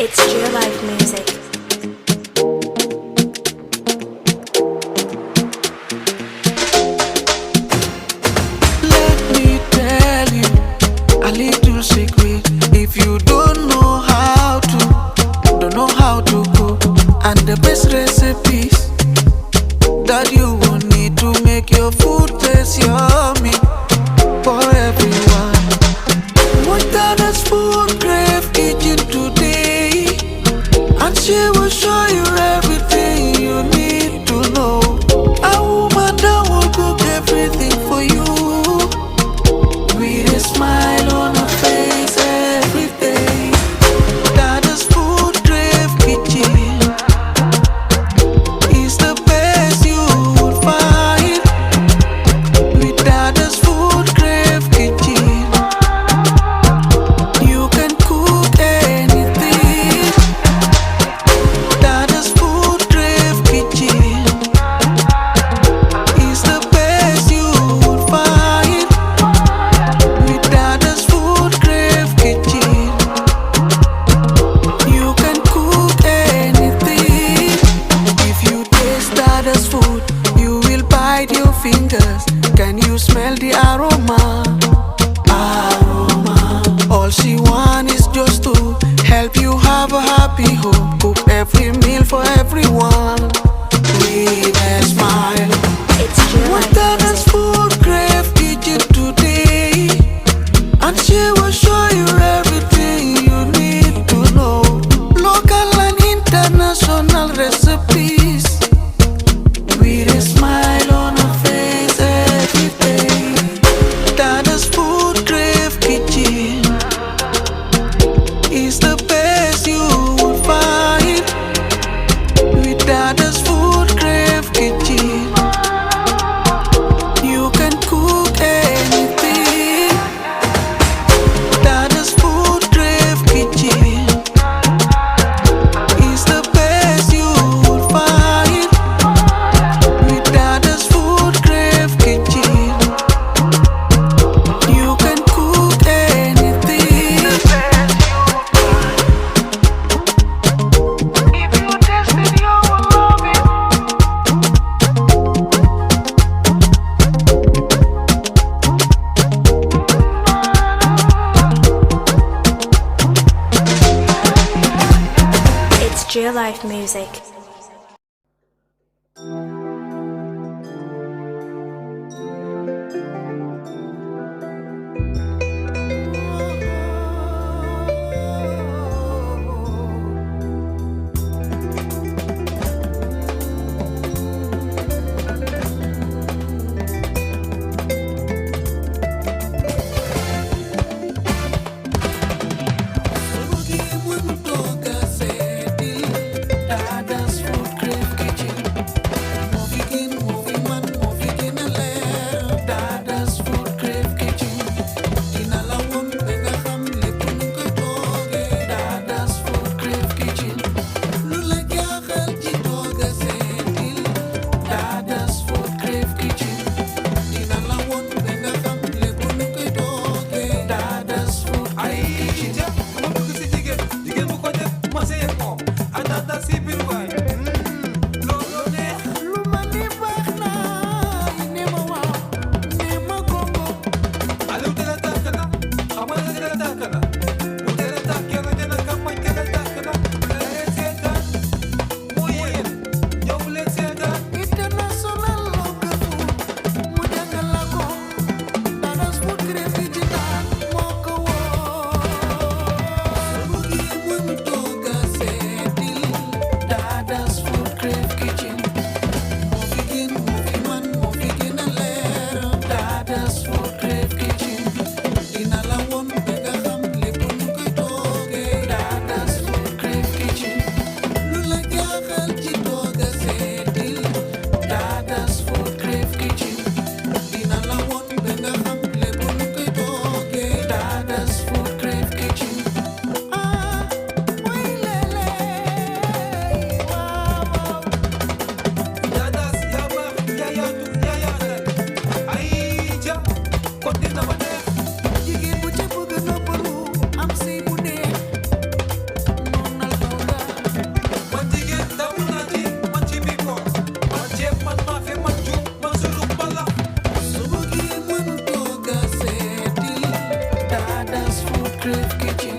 It's Your Life Music. Let me tell you a little secret. If you don't know how to cook, and the best recipes that you will need to make your food taste yummy for everyone. What Dada'S Foodcrave kitchen today, and she will show you everything you need to know. A woman that will cook everything for you with a smile on her face every day. Dada'S Foodcrave kitchen is the best you will find. With Dada'S Foodcrave kitchen, you can cook anything. Dada'S Foodcrave kitchen is the best you will find. With Dada'S Foodcrave kitchen, you can cook anything. If you taste Dada'S food, you will bite your fingers. Can you smell the aroma? All she wants is just to help you have a happy home. Cook every meal for everyone with a smile. It's Your What Life Dada'S Music. Foodcrave kitchen today, and she will show you everything life music. Dada'S Foodcrave kitchen. Movie in, movie man, movie in a lair. Dada'S Foodcrave kitchen. Dina la won benga xam lepp nu koy toge. Dada'S Foodcrave kitchen. Lu la jaaxal ci toga seetil. Dada'S Foodcrave kitchen. Dina la won benga xam lepp nu koy toge. Dada'S Foodcrave kitchen. ma bëgg si jigéen bu ko def ma sey ak moom àndaata si biir waay loolu neex Lu ma ni baax na ne ma waaw ne ma gongo. Aliou dina tàkk na xam nga dina tàkk na bu dina tàkk na dina kamañ dina tàkk na leen seetaan mooy yéen ñëw leen seetaan International local food mu jàngal la ko. Dada'S Foodcrave digital moo ko woo. Su bëggee mën tooga seetil Dada'S Foodcrave kitchen. Moo fi gën moo fi man moo fi gën a leer. Dada'S Foodcrave kitchen. Dina la woon ba nga xam lépp nu koy toogee. Dada'S Foodcrave kitchen. Lu la jaaxal ci tooga seetil Dada'S Foodcrave kitchen. Dina la woon ba nga xam lépp nu koy toogee. Dada'S Foodcrave kitchen. Ah, way lele, waaw waaw. Dada'S yaa baax yaa yaatu yaa yaatal ay ja kon dina ma neex Jigéen bu ca bëgg noppalu am sëy bu neex noonal tooga. man jigéen damu naa ci man ci biir koor man ceeb man maafe man juum man sulu bala Su bëggee mën tooga seetil Dada'S Foodcrave kitchen.